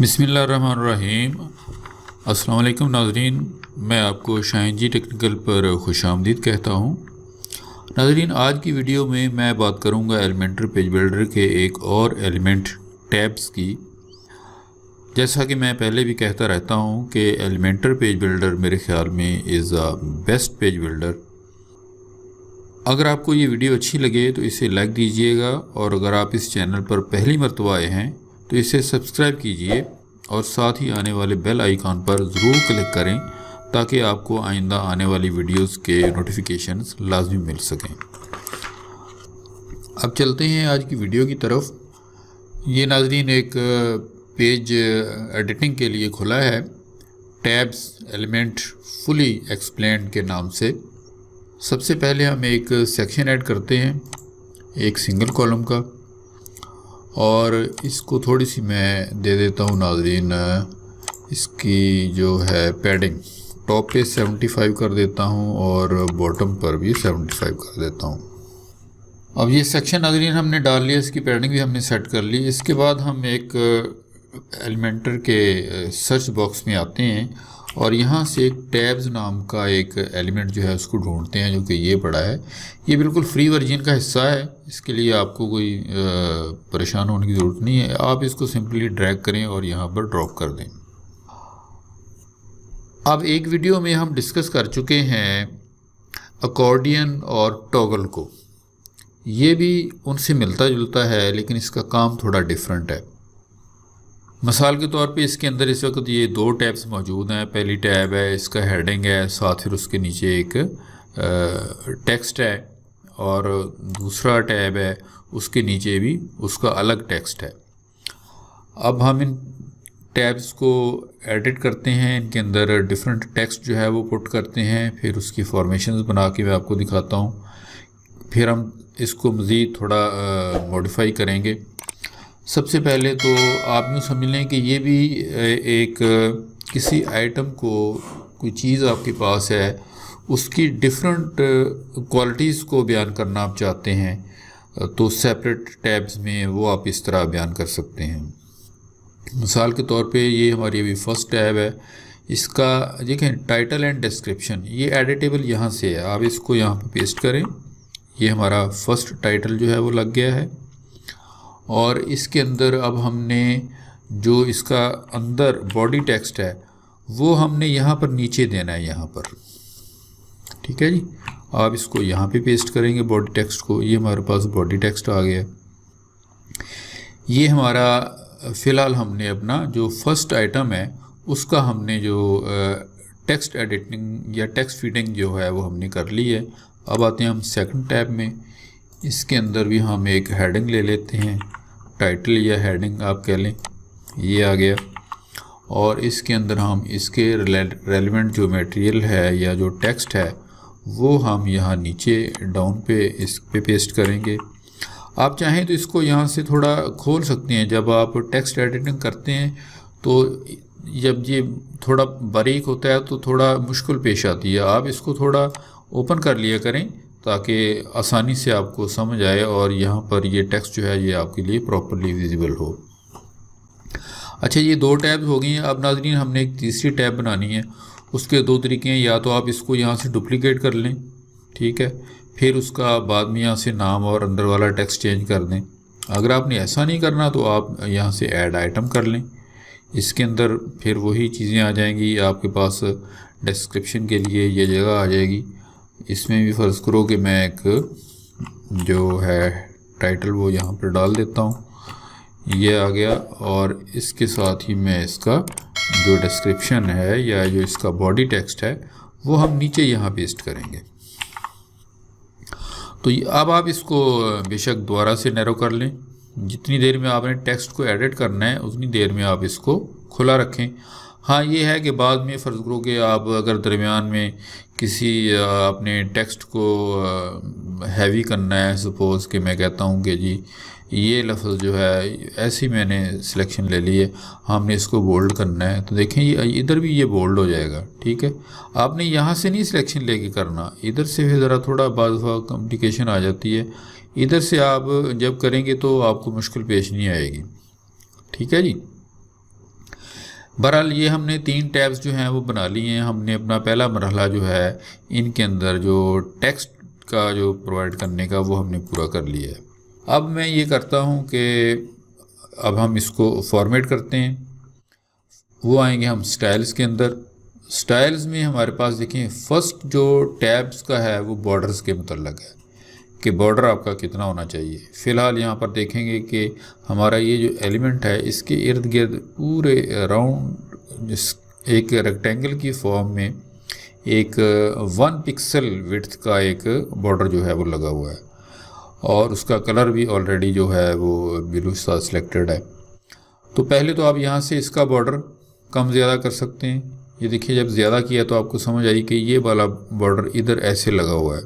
बिस्मिल्लाहिर्रहमानिर्रहीम। अस्सलाम वालेकुम नाज़रीन, मैं आपको शाहीन जी टेक्निकल पर खुशामदीद कहता हूँ। नाज़रीन, आज की वीडियो में मैं बात करूँगा एलिमेंटर पेज बिल्डर के एक और एलिमेंट टैब्स की। जैसा कि मैं पहले भी कहता रहता हूँ कि एलिमेंटर पेज बिल्डर मेरे ख़्याल में is a best page builder. अगर आपको ये वीडियो अच्छी लगे तो इसे लाइक दीजिएगा, और अगर आप इस चैनल पर पहली मरतबा आए हैं तो इसे सब्सक्राइब कीजिए और साथ ही आने वाले बेल आइकॉन पर ज़रूर क्लिक करें ताकि आपको आइंदा आने वाली वीडियोस के नोटिफिकेशंस लाजमी मिल सकें। अब चलते हैं आज की वीडियो की तरफ। ये नाज़रीन एक पेज एडिटिंग के लिए खुला है, टैब्स एलिमेंट फुली एक्सप्लेन्ड के नाम से। सबसे पहले हम एक सेक्शन ऐड करते हैं, एक सिंगल कॉलम का, और इसको थोड़ी सी मैं दे देता हूँ नाज़रीन, इसकी जो है पैडिंग टॉप पे 75 कर देता हूँ और बॉटम पर भी 75 कर देता हूँ। अब ये सेक्शन नाज़रीन हमने डाल लिया, इसकी पैडिंग भी हमने सेट कर ली। इसके बाद हम एक एलिमेंटर के सर्च बॉक्स में आते हैं और यहाँ से एक टैब्स नाम का एक एलिमेंट जो है उसको ढूंढते हैं, जो कि ये पड़ा है। ये बिल्कुल फ्री वर्जन का हिस्सा है, इसके लिए आपको कोई परेशान होने की ज़रूरत नहीं है। आप इसको सिंपली ड्रैग करें और यहाँ पर ड्रॉप कर दें। अब एक वीडियो में हम डिस्कस कर चुके हैं अकॉर्डियन और टॉगल को। ये भी उनसे मिलता जुलता है, लेकिन इसका काम थोड़ा डिफरेंट है। मिसाल के तौर पे इसके अंदर इस वक्त ये दो टैब्स मौजूद हैं। पहली टैब है, इसका हेडिंग है, साथ फिर उसके नीचे एक टेक्स्ट है, और दूसरा टैब है, उसके नीचे भी उसका अलग टेक्स्ट है। अब हम इन टैब्स को एडिट करते हैं, इनके अंदर डिफरेंट टेक्स्ट जो है वो पुट करते हैं, फिर उसकी फॉर्मेशंस बना के मैं आपको दिखाता हूँ। फिर हम इसको मज़ीद थोड़ा मॉडिफाई करेंगे। सबसे पहले तो आप यूँ समझ लें कि ये भी एक किसी आइटम को, कोई चीज़ आपके पास है, उसकी डिफरेंट क्वालिटीज़ को बयान करना आप चाहते हैं, तो सेपरेट टैब्स में वो आप इस तरह बयान कर सकते हैं। मिसाल के तौर पे ये हमारी अभी फर्स्ट टैब है, इसका देखें टाइटल एंड डिस्क्रिप्शन, ये एडिटेबल यहाँ से है। आप इसको यहाँ पे पेस्ट करें, ये हमारा फर्स्ट टाइटल जो है वो लग गया है। और इसके अंदर अब हमने जो इसका अंदर बॉडी टेक्स्ट है वो हमने यहाँ पर नीचे देना है, यहाँ पर। ठीक है जी, आप इसको यहाँ पे पेस्ट करेंगे बॉडी टेक्स्ट को। ये हमारे पास बॉडी टेक्स्ट आ गया। ये हमारा फ़िलहाल हमने अपना जो फर्स्ट आइटम है उसका हमने जो टेक्स्ट एडिटिंग या टेक्स्ट फीडिंग जो है वो हमने कर ली है। अब आते हैं हम सेकंड टैब में। इसके अंदर भी हम एक हेडिंग ले लेते हैं, टाइटल या हेडिंग आप कह लें, ये आ गया। और इसके अंदर हम इसके रेलेवेंट जो मटेरियल है या जो टेक्स्ट है वो हम यहाँ नीचे डाउन पे इस पे पेस्ट करेंगे। आप चाहें तो इसको यहाँ से थोड़ा खोल सकते हैं। जब आप टेक्स्ट एडिटिंग करते हैं तो जब ये थोड़ा बारीक होता है तो थोड़ा मुश्किल पेश आती है। आप इसको थोड़ा ओपन कर लिया करें ताकि आसानी से आपको समझ आए और यहाँ पर ये टेक्स्ट जो है ये आपके लिए प्रॉपर्ली विजिबल हो। अच्छा, ये दो टैब्स हो गई हैं। अब नाज़रीन हमने एक तीसरी टैब बनानी है। उसके दो तरीके हैं, या तो आप इसको यहाँ से डुप्लीकेट कर लें, ठीक है, फिर उसका बाद में यहाँ से नाम और अंदर वाला टेक्स्ट चेंज कर दें। अगर आपने ऐसा नहीं करना तो आप यहाँ से ऐड आइटम कर लें। इसके अंदर फिर वही चीज़ें आ जाएंगी आपके पास। डिस्क्रिप्शन के लिए ये जगह आ जाएगी। इसमें भी फ़र्ज़ करो कि मैं एक जो है टाइटल वो यहाँ पर डाल देता हूँ, ये आ गया। और इसके साथ ही मैं इसका जो डिस्क्रिप्शन है या जो इसका बॉडी टेक्स्ट है वो हम नीचे यहाँ पेस्ट करेंगे। तो अब आप इसको बेशक दोबारा से नैरो कर लें। जितनी देर में आपने टेक्स्ट को एडिट करना है उतनी देर में आप इसको खुला रखें। हाँ, ये है कि बाद में फ़र्ज़ करो कि आप अगर दरमियान में किसी अपने टेक्स्ट को हैवी करना है, सपोज़ कि मैं कहता हूँ कि जी ये लफ्ज़ जो है ऐसी मैंने सिलेक्शन ले ली है, हमने इसको बोल्ड करना है, तो देखें ये इधर भी ये बोल्ड हो जाएगा। ठीक है, आपने यहाँ से नहीं सिलेक्शन लेके करना, इधर से फिर ज़रा थोड़ा बाज़ कॉम्प्लिकेशन आ जाती है। इधर से आप जब करेंगे तो आपको मुश्किल पेश नहीं आएगी। ठीक है जी। बहरहाल ये हमने 3 टैब्स जो हैं वो बना लिए हैं। हमने अपना पहला मरहला जो है इनके अंदर जो टेक्स्ट का जो प्रोवाइड करने का वो हमने पूरा कर लिया है। अब मैं ये करता हूँ कि अब हम इसको फॉर्मेट करते हैं। वो आएंगे हम स्टाइल्स के अंदर। स्टाइल्स में हमारे पास देखें फर्स्ट जो टैब्स का है वो बॉर्डर्स के मतलब है कि बॉर्डर आपका कितना होना चाहिए। फ़िलहाल यहाँ पर देखेंगे कि हमारा ये जो एलिमेंट है इसके इर्द गिर्द पूरे राउंड एक रेक्टेंगल की फॉर्म में एक 1 पिक्सल विड्थ का एक बॉर्डर जो है वो लगा हुआ है और उसका कलर भी ऑलरेडी जो है वो ब्लू के साथ सिलेक्टेड है। तो पहले तो आप यहाँ से इसका बॉर्डर कम ज़्यादा कर सकते हैं। ये देखिए जब ज़्यादा किया तो आपको समझ आई कि ये वाला बॉर्डर इधर ऐसे लगा हुआ है।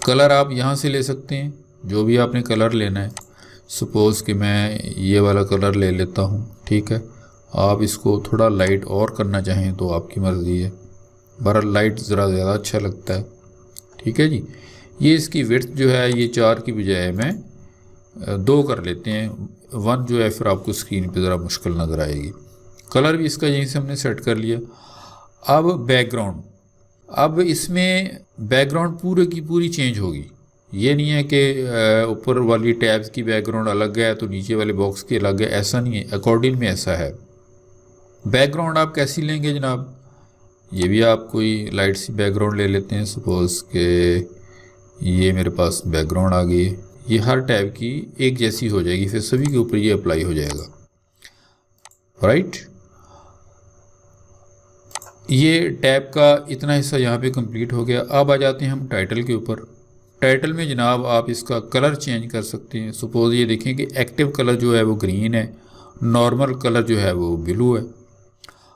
कलर आप यहाँ से ले सकते हैं, जो भी आपने कलर लेना है। सपोज़ कि मैं ये वाला कलर ले लेता हूँ, ठीक है। आप इसको थोड़ा लाइट और करना चाहें तो आपकी मर्ज़ी है, बहरहाल लाइट ज़रा ज़्यादा अच्छा लगता है, ठीक है जी। ये इसकी विड्थ जो है ये 4 की बजाय मैं 2 कर लेते हैं। 1 जो है फिर आपको स्क्रीन पे ज़रा मुश्किल नज़र आएगी। कलर भी इसका यहीं से हमने सेट कर लिया। अब बैकग्राउंड, अब इसमें बैकग्राउंड पूरे की पूरी चेंज होगी। ये नहीं है कि ऊपर वाली टैब्स की बैकग्राउंड अलग है तो नीचे वाले बॉक्स की अलग है, ऐसा नहीं है। अकॉर्डिंग में ऐसा है। बैकग्राउंड आप कैसी लेंगे जनाब, ये भी आप कोई लाइट सी बैकग्राउंड ले लेते हैं। सपोज़ कि ये मेरे पास बैकग्राउंड आ गई, ये हर टैब की एक जैसी हो जाएगी, फिर सभी के ऊपर ये अप्लाई हो जाएगा, राइट। ये टैब का इतना हिस्सा यहाँ पे कंप्लीट हो गया। अब आ जाते हैं हम टाइटल के ऊपर। टाइटल में जनाब आप इसका कलर चेंज कर सकते हैं। सपोज़ ये देखें कि एक्टिव कलर जो है वो ग्रीन है, नॉर्मल कलर जो है वो ब्लू है।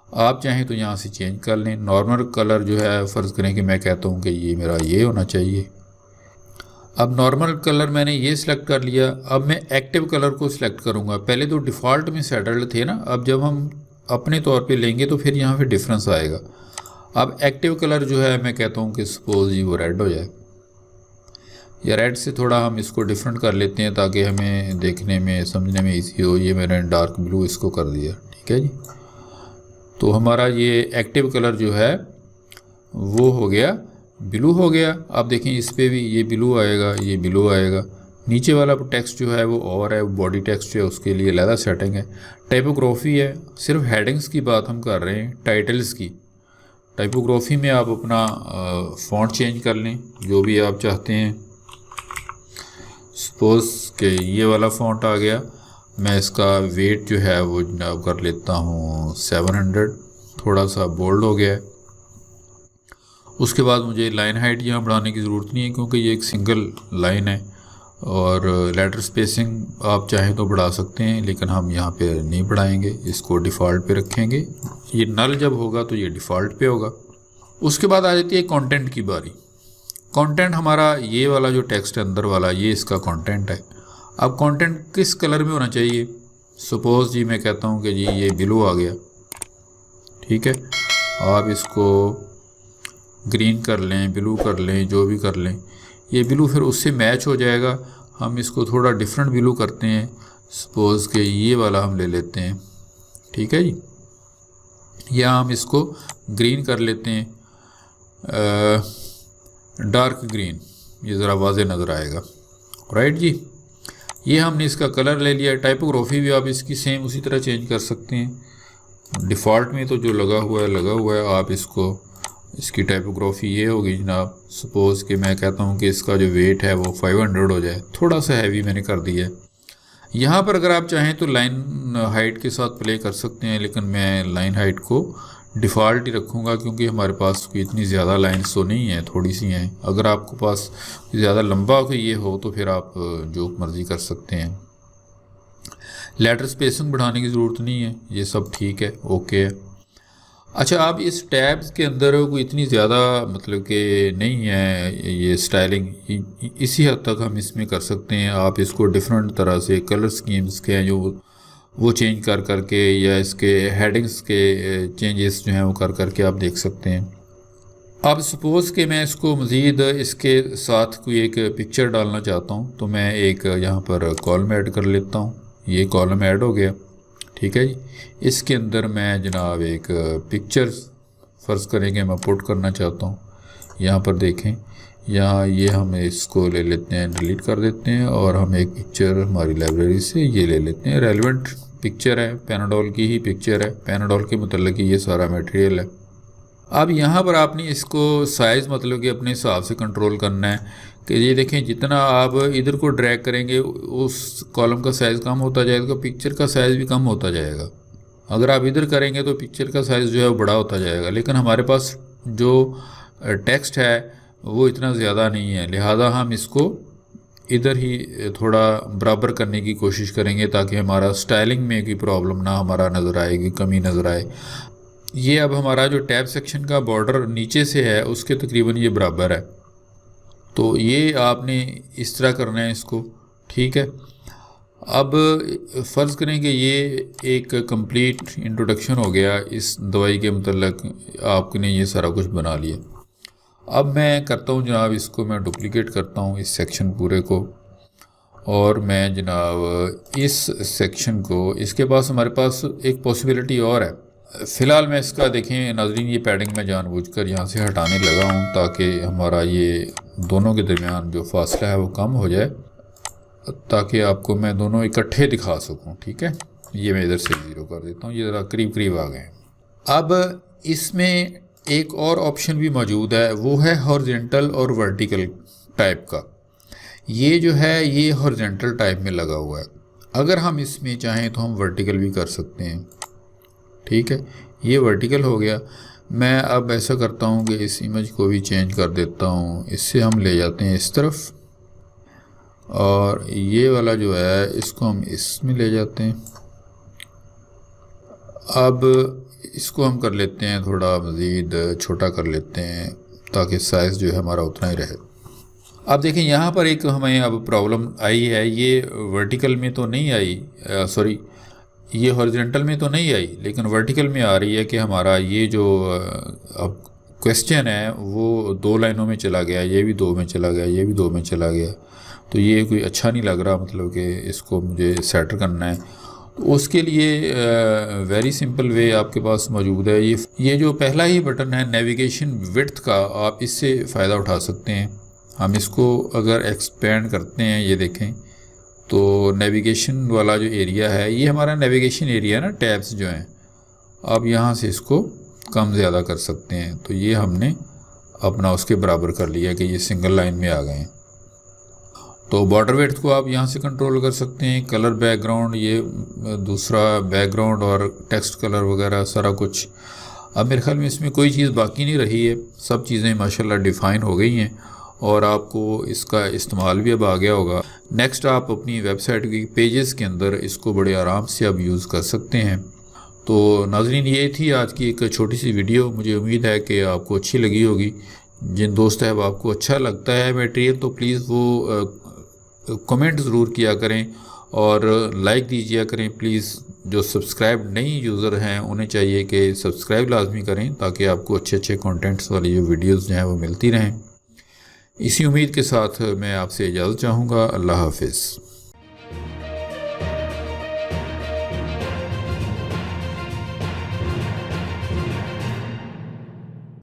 आप चाहें तो यहाँ से चेंज कर लें। नॉर्मल कलर जो है फ़र्ज़ करें कि मैं कहता हूँ कि ये मेरा ये होना चाहिए। अब नॉर्मल कलर मैंने ये सिलेक्ट कर लिया। अब मैं एक्टिव कलर को सिलेक्ट करूँगा। पहले तो डिफ़ॉल्ट में सेटल्ड थे ना, अब जब हम अपने तौर पे लेंगे तो फिर यहाँ पे डिफरेंस आएगा। अब एक्टिव कलर जो है मैं कहता हूँ कि सपोज़ जी वो रेड हो जाए, या रेड से थोड़ा हम इसको डिफरेंट कर लेते हैं ताकि हमें देखने में समझने में इजी हो। ये मैंने डार्क ब्लू इसको कर दिया, ठीक है जी। तो हमारा ये एक्टिव कलर जो है वो हो गया ब्लू हो गया। आप देखें इस पर भी ये ब्लू आएगा, ये ब्लू आएगा। नीचे वाला टेक्स्ट जो है वो और है, बॉडी टेक्स्ट है, उसके लिए अलग सेटिंग है। टाइपोग्राफी है, सिर्फ हेडिंग्स की बात हम कर रहे हैं, टाइटल्स की। टाइपोग्राफी में आप अपना फ़ॉन्ट चेंज कर लें जो भी आप चाहते हैं। सपोज़ कि ये वाला फ़ॉन्ट आ गया, मैं इसका वेट जो है वो जनाब कर लेता हूँ 700, थोड़ा सा बोल्ड हो गया है। उसके बाद मुझे लाइन हाइट यहाँ बढ़ाने की ज़रूरत नहीं है क्योंकि ये एक सिंगल लाइन है। और लेटर स्पेसिंग आप चाहें तो बढ़ा सकते हैं, लेकिन हम यहाँ पे नहीं बढ़ाएंगे, इसको डिफ़ॉल्ट पे रखेंगे। ये नल जब होगा तो ये डिफ़ॉल्ट पे होगा। उसके बाद आ जाती है कंटेंट की बारी। कंटेंट हमारा ये वाला जो टेक्स्ट है अंदर वाला, ये इसका कंटेंट है। अब कंटेंट किस कलर में होना चाहिए। सपोज़ जी मैं कहता हूँ कि जी ये ब्लू आ गया, ठीक है। आप इसको ग्रीन कर लें, ब्लू कर लें, जो भी कर लें। ये ब्लू फिर उससे मैच हो जाएगा। हम इसको थोड़ा डिफरेंट ब्लू करते हैं। सपोज़ कि ये वाला हम ले लेते हैं, ठीक है जी। या हम इसको ग्रीन कर लेते हैं, डार्क ग्रीन, ये ज़रा वाज़े नज़र आएगा, राइट जी। ये हमने इसका कलर ले लिया। टाइपोग्राफी भी आप इसकी सेम उसी तरह चेंज कर सकते हैं। डिफ़ॉल्ट में तो जो लगा हुआ है आप इसको, इसकी टाइपोग्राफी ये होगी जनाब। सपोज़ कि मैं कहता हूँ कि इसका जो वेट है वो 500 हो जाए, थोड़ा सा हैवी मैंने कर दिया है। यहाँ पर अगर आप चाहें तो लाइन हाइट के साथ प्ले कर सकते हैं, लेकिन मैं लाइन हाइट को डिफ़ॉल्ट ही रखूँगा क्योंकि हमारे पास कोई इतनी ज़्यादा लाइन्स तो नहीं है, थोड़ी सी हैं। अगर आपके पास ज़्यादा लंबा कोई ये हो तो फिर आप जो मर्ज़ी कर सकते हैं। लेटर स्पेसिंग बढ़ाने की ज़रूरत नहीं है, ये सब ठीक है, ओके है। अच्छा, आप इस टैब्स के अंदर कोई इतनी ज़्यादा मतलब कि नहीं है ये स्टाइलिंग, इसी हद तक हम इसमें कर सकते हैं। आप इसको डिफरेंट तरह से कलर स्कीम्स के हैं जो वो चेंज कर करके, या इसके हेडिंग्स के चेंजेस जो हैं वो कर करके आप देख सकते हैं। अब सपोज़ कि मैं इसको मज़ीद इसके साथ कोई एक पिक्चर डालना चाहता हूँ तो मैं एक यहाँ पर कॉलम ऐड कर लेता हूँ। ये कॉलम ऐड हो गया, ठीक है जी। इसके अंदर मैं जनाब एक पिक्चर फ़र्ज़ करेंगे मैं पुट करना चाहता हूँ। यहाँ पर देखें, यहाँ ये हम इसको ले लेते हैं, डिलीट कर देते हैं और हम एक पिक्चर हमारी लाइब्रेरी से ये ले लेते हैं। रेलेवेंट पिक्चर है, पैनाडोल की ही पिक्चर है, पैनाडोल के मतलब ये सारा मटेरियल है। अब यहाँ पर आपने इसको साइज़ मतलब कि अपने हिसाब से कंट्रोल करना है कि ये देखें जितना आप इधर को ड्रैग करेंगे उस कॉलम का साइज़ कम होता जाएगा, पिक्चर का साइज़ भी कम होता जाएगा। अगर आप इधर करेंगे तो पिक्चर का साइज़ जो है वो बड़ा होता जाएगा, लेकिन हमारे पास जो टेक्स्ट है वो इतना ज़्यादा नहीं है, लिहाजा हम इसको इधर ही थोड़ा बराबर करने की कोशिश करेंगे ताकि हमारा स्टाइलिंग में कोई प्रॉब्लम ना हमारा नज़र आएगी, कमी नज़र आए। ये अब हमारा जो टैब सेक्शन का बॉर्डर नीचे से है उसके तकरीबन ये बराबर है, तो ये आपने इस तरह करना है इसको, ठीक है। अब फ़र्ज़ करें कि ये एक कंप्लीट इंट्रोडक्शन हो गया इस दवाई के मतलब, आपने ये सारा कुछ बना लिया। अब मैं करता हूँ जनाब, इसको मैं डुप्लिकेट करता हूँ इस सेक्शन पूरे को, और मैं जनाब इस सेक्शन को, इसके पास हमारे पास एक पॉसिबिलिटी और है। फ़िलहाल मैं इसका देखें नाज़रीन, ये पैडिंग मैं जानबूझकर यहाँ से हटाने लगा हूँ ताकि हमारा ये दोनों के दरमियान जो फासला है वो कम हो जाए, ताकि आपको मैं दोनों इकट्ठे दिखा सकूँ, ठीक है। ये मैं इधर से ज़ीरो कर देता हूँ, ये ज़रा करीब करीब आ गए। अब इसमें एक और ऑप्शन भी मौजूद है, वो है हॉरिजॉन्टल और वर्टिकल टाइप का। ये जो है ये हॉरिजॉन्टल टाइप में लगा हुआ है। अगर हम इसमें चाहें तो हम वर्टिकल भी कर सकते हैं, ठीक है। ये वर्टिकल हो गया। मैं अब ऐसा करता हूँ कि इस इमेज को भी चेंज कर देता हूँ, इससे हम ले जाते हैं इस तरफ, और ये वाला जो है इसको हम इसमें ले जाते हैं। अब इसको हम कर लेते हैं थोड़ा मज़ीद छोटा कर लेते हैं ताकि साइज़ जो है हमारा उतना ही रहे। अब देखें यहाँ पर एक हमें अब प्रॉब्लम आई है, ये वर्टिकल में तो नहीं आई, सॉरी ये हॉरिजॉन्टल में तो नहीं आई, लेकिन वर्टिकल में आ रही है कि हमारा ये जो अब क्वेश्चन है वो 2 लाइनों में चला गया, ये भी 2 में चला गया, ये भी 2 में चला गया, तो ये कोई अच्छा नहीं लग रहा, मतलब कि इसको मुझे सेट करना है। तो उसके लिए वेरी सिंपल वे आपके पास मौजूद है। ये जो पहला ही बटन है नेविगेशन विड्थ का, आप इससे फ़ायदा उठा सकते हैं। हम इसको अगर एक्सपेंड करते हैं, ये देखें तो नेविगेशन वाला जो एरिया है ये हमारा नेविगेशन एरिया ना, टैब्स जो हैं, आप यहाँ से इसको कम ज़्यादा कर सकते हैं। तो ये हमने अपना उसके बराबर कर लिया कि ये सिंगल लाइन में आ गए हैं। तो बॉर्डर विड्थ को आप यहाँ से कंट्रोल कर सकते हैं। कलर बैकग्राउंड, ये दूसरा बैकग्राउंड और टेक्स्ट कलर वगैरह सारा कुछ। अब मेरे ख्याल में इसमें कोई चीज़ बाकी नहीं रही है, सब चीज़ें माशाल्लाह डिफ़ाइन हो गई हैं और आपको इसका इस्तेमाल भी अब आ गया होगा। नेक्स्ट आप अपनी वेबसाइट की पेजेस के अंदर इसको बड़े आराम से अब यूज़ कर सकते हैं। तो नाज़रीन ये थी आज की एक छोटी सी वीडियो, मुझे उम्मीद है कि आपको अच्छी लगी होगी। जिन दोस्त है वो आपको अच्छा लगता है मटेरियल तो प्लीज़ वो कमेंट ज़रूर किया करें और लाइक दीजिए करें प्लीज़। जो सब्सक्राइब नई यूज़र हैं उन्हें चाहिए कि सब्सक्राइब लाजमी करें ताकि आपको अच्छे अच्छे कंटेंट्स वाली जो वीडियोज़ जो हैं वो मिलती रहें। इसी उम्मीद के साथ मैं आपसे इजाज़त चाहूँगा। अल्लाह हाफ़िज़।